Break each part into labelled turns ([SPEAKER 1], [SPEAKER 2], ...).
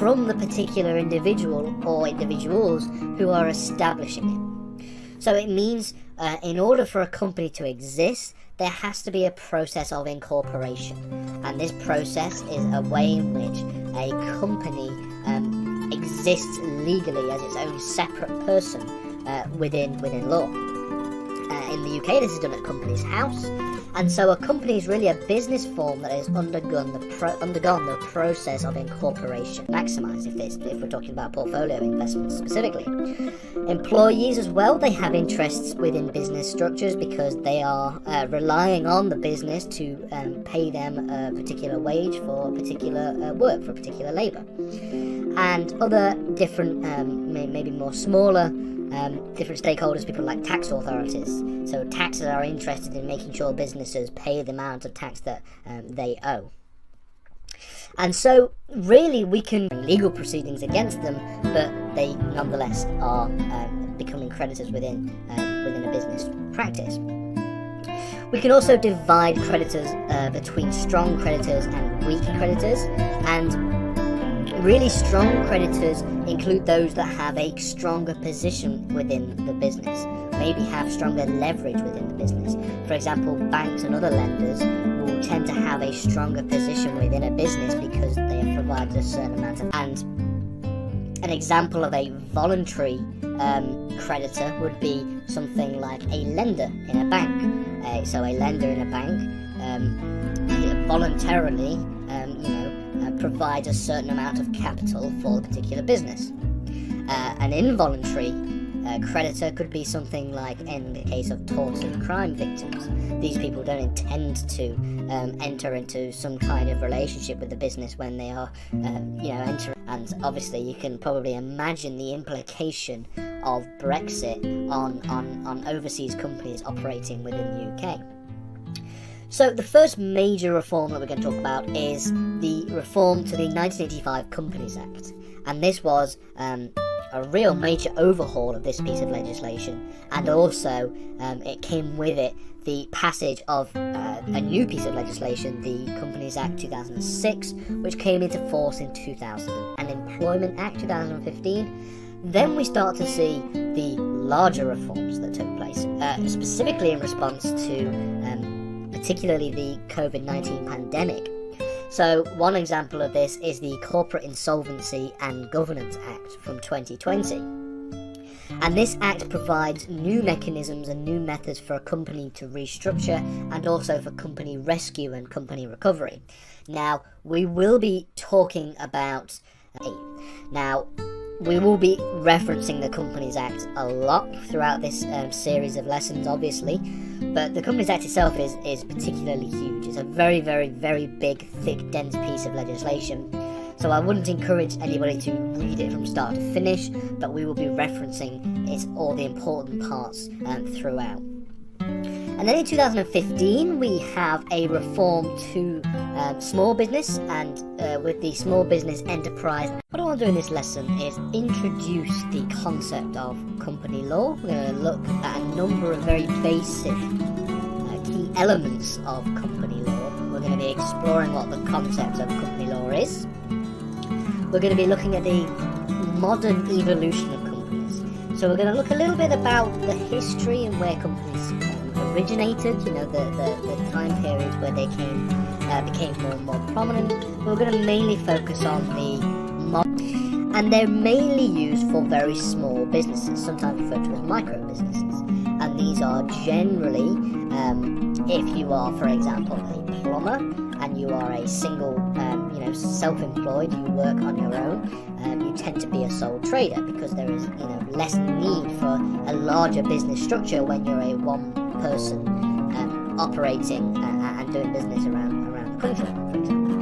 [SPEAKER 1] from the particular individual or individuals who are establishing it. So it means in order for a company to exist, there has to be a process of incorporation. And this process is a way in which a company exists legally as its own separate person within law. In the UK, this is done at Companies House, and so a company is really a business form that has undergone the process of incorporation. Maximise if we're talking about portfolio investments specifically. Employees as well, they have interests within business structures because they are relying on the business to pay them a particular wage for particular work, for particular labour. And other different, maybe more smaller, different stakeholders, people like tax authorities. So taxes are interested in making sure businesses pay the amount of tax that they owe. And so really we can legal proceedings against them, but they nonetheless are becoming creditors within a business practice. We can also divide creditors between strong creditors and weak creditors, and really strong creditors include those that have a stronger position within the business, maybe have stronger leverage within the business. For example, banks and other lenders will tend to have a stronger position within a business because they have provided a certain amount of... And an example of a voluntary creditor would be something like a lender in a bank. So a lender in a bank voluntarily provides a certain amount of capital for a particular business. An involuntary creditor could be something like, in the case of tort and crime victims, these people don't intend to enter into some kind of relationship with the business when they are entering. And obviously you can probably imagine the implication of Brexit on overseas companies operating within the UK. So the first major reform that we're going to talk about is the reform to the 1985 Companies Act. And this was a real major overhaul of this piece of legislation. And also it came with it the passage of a new piece of legislation, the Companies Act 2006, which came into force in 2000, and Employment Act 2015. Then we start to see the larger reforms that took place, specifically in response to particularly the COVID-19 pandemic. So one example of this is the Corporate Insolvency and Governance Act from 2020. And this act provides new mechanisms and new methods for a company to restructure, and also for company rescue and company recovery. Now, we will be talking about... we will be referencing the Companies Act a lot throughout this series of lessons, obviously, but the Companies Act itself is particularly huge. It's a very, very, very big, thick, dense piece of legislation, so I wouldn't encourage anybody to read it from start to finish, but we will be referencing all the important parts throughout. And then in 2015 we have a reform to small business, and with the Small Business Enterprise. What I want to do in this lesson is introduce the concept of company law. We're going to look at a number of very basic key elements of company law. We're going to be exploring what the concept of company law is. We're going to be looking at the modern evolution of companies. So we're going to look a little bit about the history and where companies originated, the time periods where they became more and more prominent. We're going to mainly focus on the modern, and they're mainly used for very small businesses, sometimes referred to as micro businesses. And these are generally, if you are, for example, a plumber, and you are a single, self-employed, you work on your own, you tend to be a sole trader because there is, less need for a larger business structure when you're a one-person operating and doing business around the country, for example.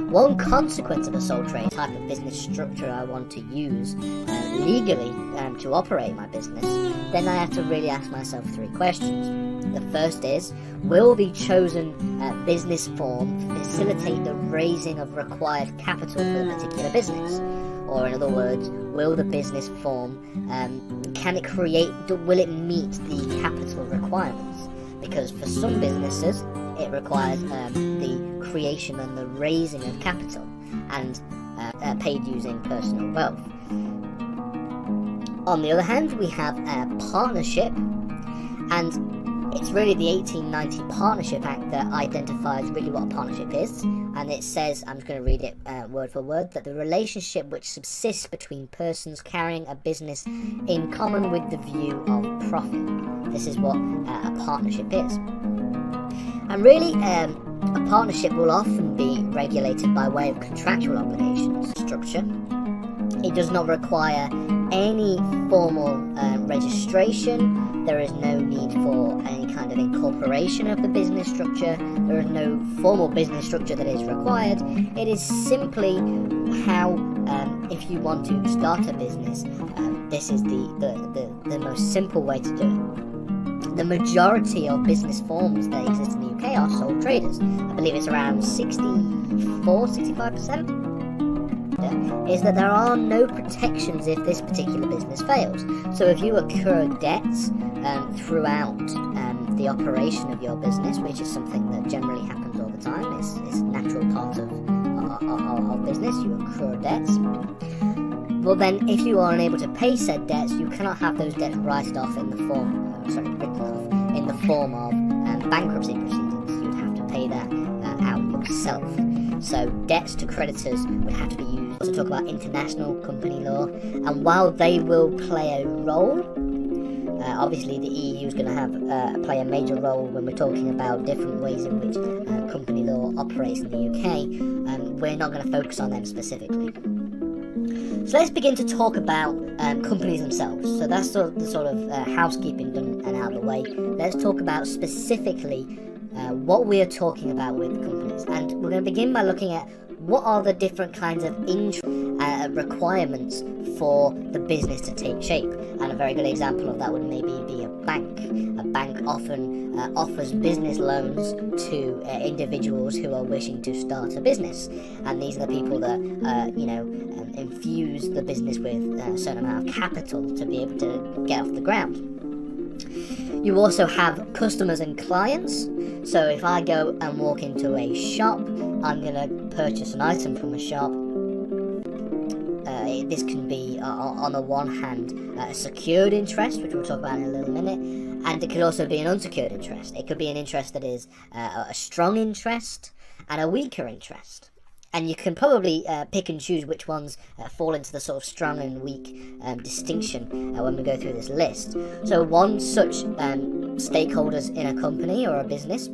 [SPEAKER 1] One consequence of a sole trader type of business structure I want to use legally to operate my business, then I have to really ask myself three questions. The first is, will the chosen business form facilitate the raising of required capital for the particular business? Or in other words, will the business form, will it meet the capital requirements? Because for some businesses, it requires the creation and the raising of capital. And paid using personal wealth. On the other hand, we have a partnership, and it's really the 1890 Partnership Act that identifies really what a partnership is, and it says, I'm just going to read it word for word, that the relationship which subsists between persons carrying a business in common with the view of profit. This is what a partnership is. And really, a partnership will often be regulated by way of contractual obligations structure. It does not require any formal registration. There is no need for any kind of incorporation of the business structure. There is no formal business structure that is required. It is simply how, if you want to start a business, this is the most simple way to do it. The majority of business forms that exist in the UK are sole traders. I believe it's around 65%. Is that there are no protections if this particular business fails. So if you accrue debts throughout the operation of your business, which is something that generally happens all the time, it's a natural part of business, you accrue debts. Well then, if you are unable to pay said debts, you cannot have those debts written off in the form of bankruptcy proceedings. You'd have to pay that out yourself. So debts to creditors would have to be used to talk about international company law, and while they will play a role, obviously the EU is going to have play a major role when we're talking about different ways in which company law operates in the UK. We're not going to focus on them specifically. So let's begin to talk about companies themselves. So that's the sort of housekeeping done and out of the way. Let's talk about specifically what we are talking about with companies, and we're going to begin by looking at what are the different kinds of requirements for the business to take shape. And a very good example of that would maybe be a bank. A bank often offers business loans to individuals who are wishing to start a business, and these are the people that infuse the business with a certain amount of capital to be able to get off the ground. You also have customers and clients. So if I go and walk into a shop, I'm going to purchase an item from a shop. This can be, on the one hand, a secured interest, which we'll talk about in a little minute, and it could also be an unsecured interest. It could be an interest that is a strong interest and a weaker interest. And you can probably pick and choose which ones fall into the sort of strong and weak distinction when we go through this list. So one such stakeholders in a company or a business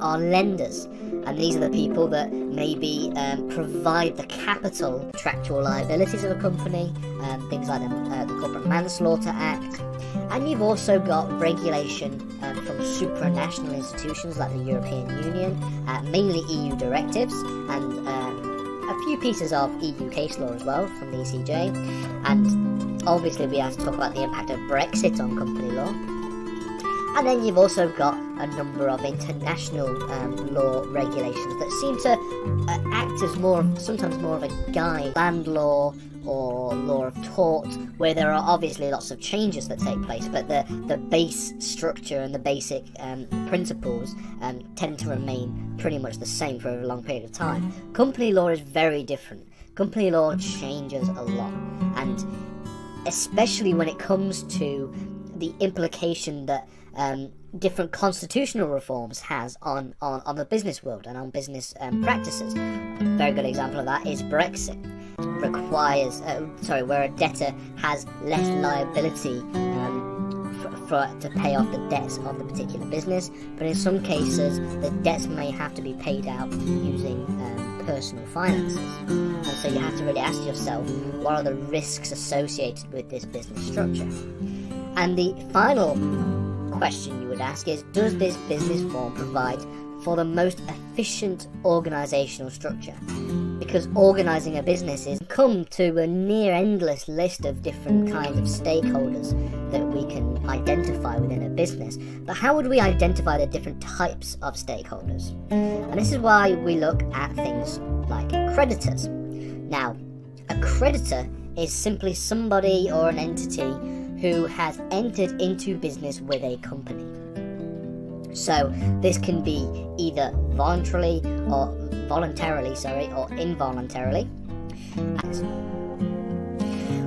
[SPEAKER 1] are lenders, and these are the people that maybe provide the capital, contractual liabilities of a company, things like the Corporate Manslaughter Act. And you've also got regulation from supranational institutions like the European Union, mainly EU directives, and a few pieces of EU case law as well from the ECJ. And obviously we have to talk about the impact of Brexit on company law. And then you've also got a number of international law regulations that seem to act as sometimes more of a guide. Land law or law of tort, where there are obviously lots of changes that take place, but the base structure and the basic principles tend to remain pretty much the same for a long period of time. Company law is very different. Company law changes a lot, and especially when it comes to the implication that different constitutional reforms has on the business world and on business practices. A very good example of that is Brexit. Requires where a debtor has less liability to pay off the debts of the particular business, but in some cases the debts may have to be paid out using personal finances. And so you have to really ask yourself, what are the risks associated with this business structure? And the final question you would ask is, does this business form provide for the most efficient organisational structure? Because organising a business is come to a near endless list of different kinds of stakeholders that we can identify within a business. But how would we identify the different types of stakeholders? And this is why we look at things like creditors. Now, a creditor is simply somebody or an entity who has entered into business with a company. So this can be either voluntarily or involuntarily.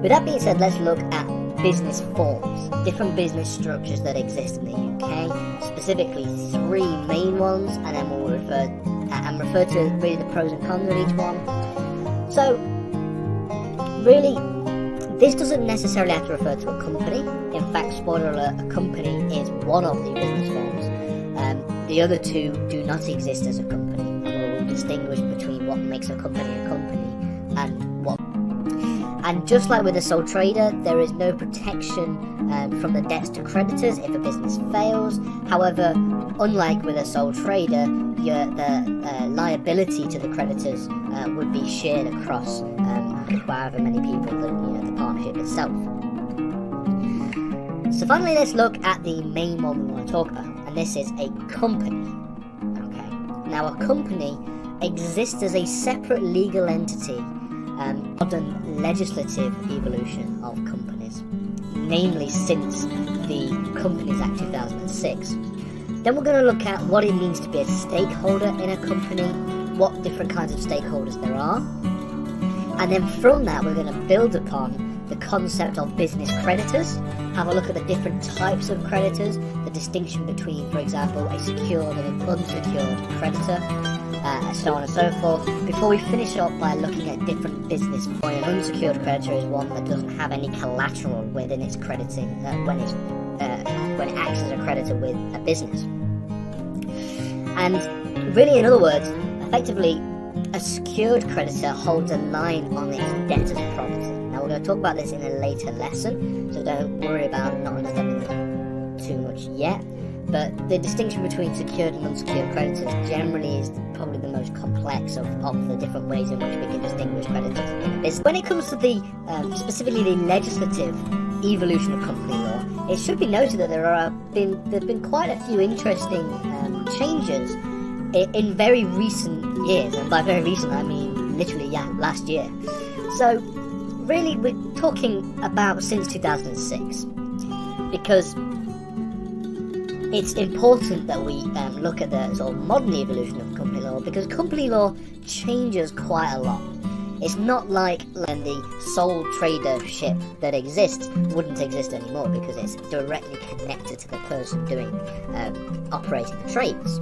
[SPEAKER 1] With that being said, let's look at business forms, different business structures that exist in the UK, specifically 3 main ones, and then we'll refer to really the pros and cons of each one. So, really, this doesn't necessarily have to refer to a company. In fact, spoiler alert, a company is one of the business forms. The other 2 do not exist as a company, and we'll distinguish between what makes a company and what. And just like with a sole trader, there is no protection from the debts to creditors if a business fails. However, unlike with a sole trader, the liability to the creditors would be shared across however many people the partnership itself. So finally, let's look at the main one we want to talk about, and this is a company. Okay, now a company exists as a separate legal entity, modern legislative evolution of companies, namely since the Companies Act 2006. Then we're going to look at what it means to be a stakeholder in a company, what different kinds of stakeholders there are, and then from that we're going to build upon the concept of business creditors, have a look at the different types of creditors, the distinction between, for example, a secured and an unsecured creditor, so on and so forth, before we finish up by looking at different business. An unsecured creditor is one that doesn't have any collateral within its crediting when it acts as a creditor with a business. And really, in other words, effectively, a secured creditor holds a line on its debtor's property. Now we're going to talk about this in a later lesson, so don't worry about not understanding it too much yet. But the distinction between secured and unsecured creditors generally is probably the most complex of the different ways in which we can distinguish creditors in a business. When it comes to the specifically the legislative evolution of company law, it should be noted that there have been quite a few interesting changes in very recent years, and by very recent I mean literally last year. So really we're talking about since 2006, because it's important that we look at the sort of modern evolution of company law, because company law changes quite a lot. It's not like when the sole tradership that exists wouldn't exist anymore, because it's directly connected to the person operating the trades.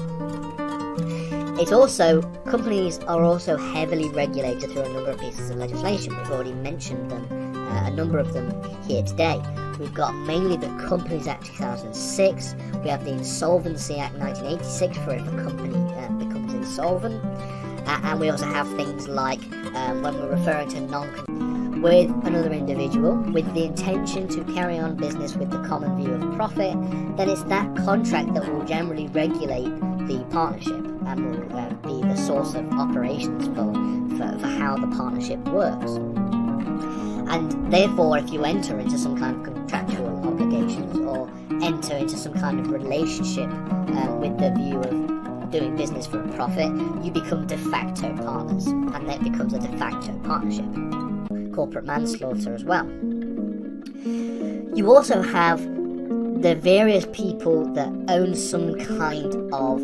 [SPEAKER 1] It's also, companies are also heavily regulated through a number of pieces of legislation. We've already mentioned them, a number of them here today. We've got mainly the Companies Act 2006, we have the Insolvency Act 1986 for if a company becomes insolvent, and we also have things like when we're referring to with another individual with the intention to carry on business with the common view of profit, then it's that contract that will generally regulate the partnership and will be the source of operations for how the partnership works. And therefore, if you enter into some kind of contractual obligations or enter into some kind of relationship with the view of doing business for a profit, you become de facto partners, and that becomes a de facto partnership. Corporate manslaughter as well. You also have the various people that own some kind of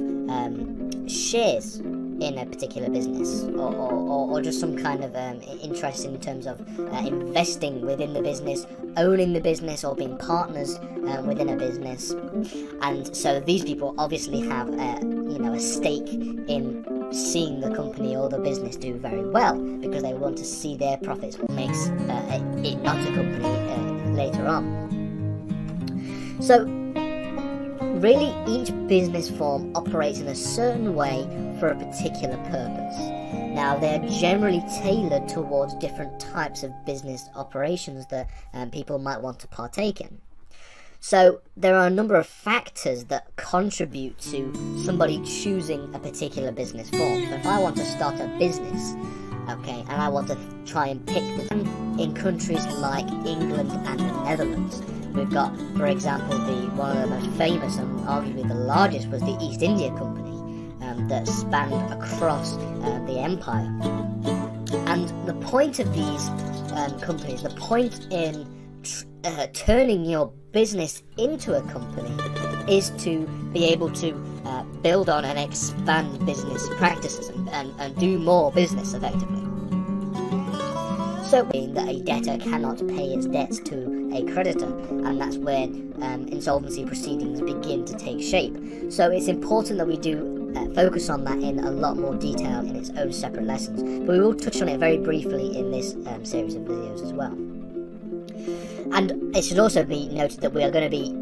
[SPEAKER 1] shares in a particular business, or just some kind of interest in terms of investing within the business, owning the business, or being partners within a business. And so these people obviously have a stake in seeing the company or the business do very well, because they want to see their profits, what makes it not a company later on. So really, each business form operates in a certain way for a particular purpose. Now, they're generally tailored towards different types of business operations that people might want to partake in. So there are a number of factors that contribute to somebody choosing a particular business form. So if I want to start a business, okay, and I want to try and pick in countries like England and the Netherlands, we've got, for example, one of the most famous and arguably the largest was the East India Company that spanned across the empire. And the point of these companies, the point in turning your business into a company is to be able to build on and expand business practices and do more business effectively. also mean that a debtor cannot pay its debts to a creditor, and that's when insolvency proceedings begin to take shape. So it's important that we do focus on that in a lot more detail in its own separate lessons, but we will touch on it very briefly in this series of videos as well. And it should also be noted that we are going to be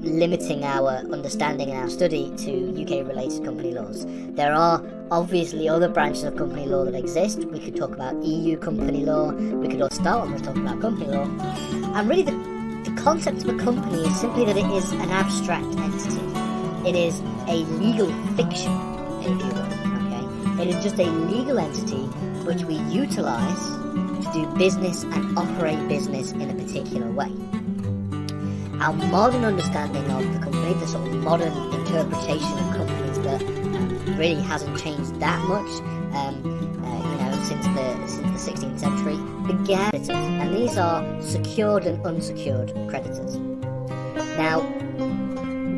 [SPEAKER 1] limiting our understanding and our study to UK related company laws. There are obviously other branches of company law that exist. We could talk about EU company law, we could also start with talking about company law, and really the concept of a company is simply that it is an abstract entity. It is a legal fiction, if you will, okay? It is just a legal entity which we utilise to do business and operate business in a particular way. Our modern understanding of the company, the sort of modern interpretation of companies that really hasn't changed that much, since the 16th century, began creditors, and these are secured and unsecured creditors. Now,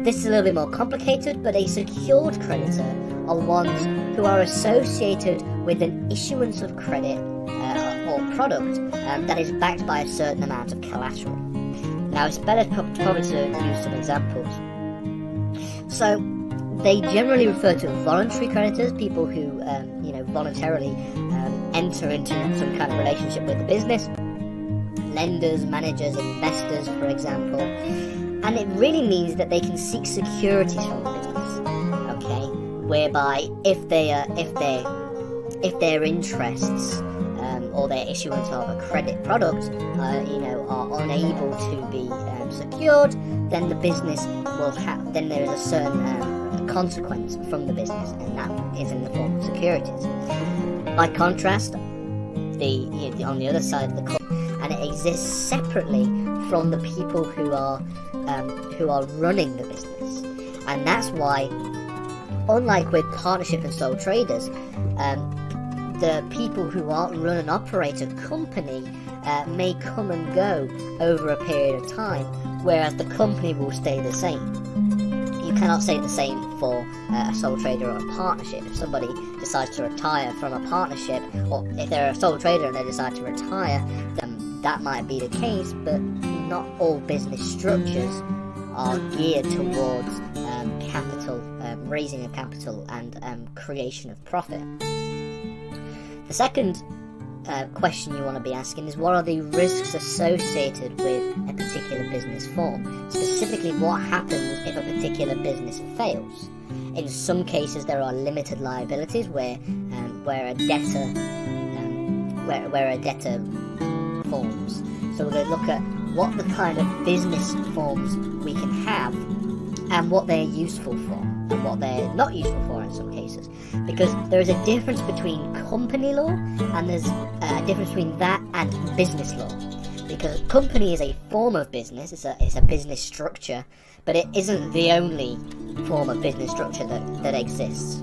[SPEAKER 1] this is a little bit more complicated, but a secured creditor are ones who are associated with an issuance of credit or product that is backed by a certain amount of collateral. Now, it's better probably to use some examples. So, they generally refer to voluntary creditors, people who, voluntarily enter into some kind of relationship with the business. Lenders, managers, investors, for example. And it really means that they can seek securities from the business, okay? Whereby, if their interests or their issuance of a credit product, are unable to be secured, then the business will have. Then there is a certain consequence from the business, and that is in the form of securities. By contrast, on the other side of the coin, and it exists separately from the people who are running the business, and that's why, unlike with partnership and sole traders, the people who run and operate a company may come and go over a period of time, whereas the company will stay the same. You cannot say the same for a sole trader or a partnership. If somebody decides to retire from a partnership, or if they're a sole trader and they decide to retire, then that might be the case, but not all business structures are geared towards capital, raising of capital and creation of profit. The second question you want to be asking is, what are the risks associated with a particular business form? Specifically, what happens if a particular business fails? In some cases, there are limited liabilities where a debtor forms. So we're going to look at what the kind of business forms we can have and what they're useful for and what they're not useful for in some cases, because there is a difference between company law and there's a difference between that and business law, because company is a form of business, it's a business structure, but it isn't the only form of business structure that exists.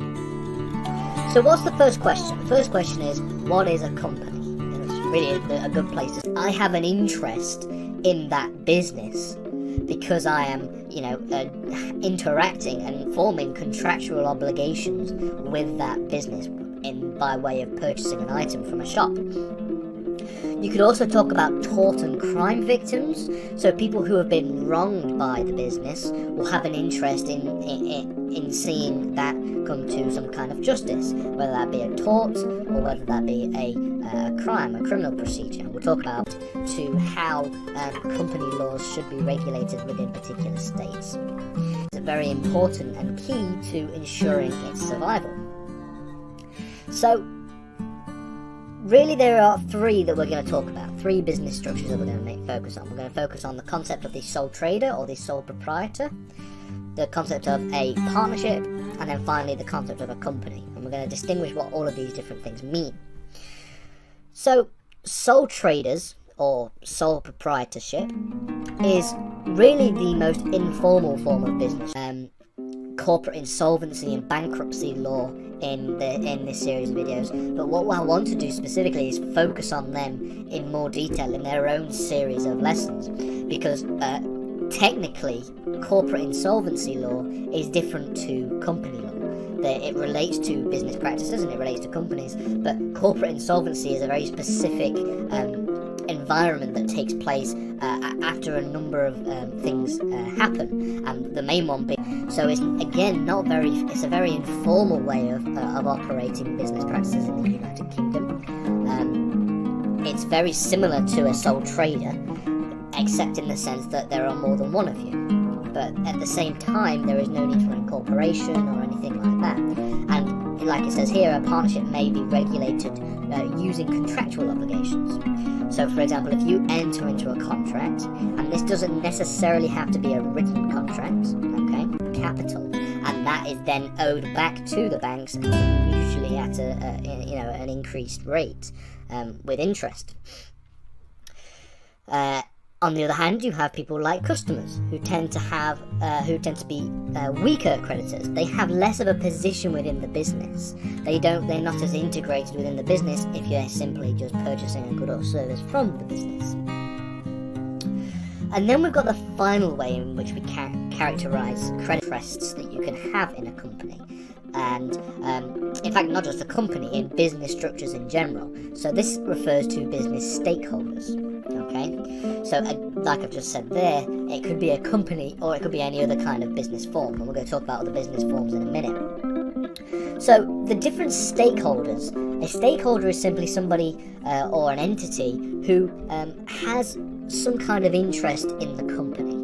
[SPEAKER 1] So what's the first question? The first question is, what is a company? And it's really a good place to I have an interest in that business because I am, interacting and forming contractual obligations with that business by way of purchasing an item from a shop. You could also talk about tort and crime victims, so people who have been wronged by the business will have an interest in seeing that come to some kind of justice, whether that be a tort or whether that be a crime, a criminal procedure. We'll talk about how company laws should be regulated within particular states. It's very important and key to ensuring its survival. So, really, there are three that we're going to talk about, three business structures that we're going to focus on. We're going to focus on the concept of the sole trader or the sole proprietor, the concept of a partnership, and then finally the concept of a company. And we're going to distinguish what all of these different things mean. So, sole traders or sole proprietorship is really the most informal form of business. Corporate insolvency and bankruptcy law in this series of videos, but what I want to do specifically is focus on them in more detail in their own series of lessons, because technically corporate insolvency law is different to company law. It relates to business practices and it relates to companies, but corporate insolvency is a very specific environment that takes place after a number of things happen, and the main one being, so it's again it's a very informal way of operating business practices in the United Kingdom. It's very similar to a sole trader, except in the sense that there are more than one of you. But at the same time, there is no need for incorporation or anything like that. And like it says here, a partnership may be regulated using contractual obligations. So, for example, if you enter into a contract, and this doesn't necessarily have to be a written contract, okay, capital, and that is then owed back to the banks, usually at an increased rate with interest. On the other hand, you have people like customers who tend to be weaker creditors. They have less of a position within the business. They're not as integrated within the business if you're simply just purchasing a good or service from the business. And then we've got the final way in which we characterize credit interests that you can have in a company. And in fact, not just a company, in business structures in general. So this refers to business stakeholders. Okay, so like I've just said there, it could be a company or it could be any other kind of business form, and we're going to talk about the business forms in a minute. So the different stakeholders, a stakeholder is simply somebody or an entity who has some kind of interest in the company,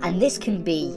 [SPEAKER 1] and this can be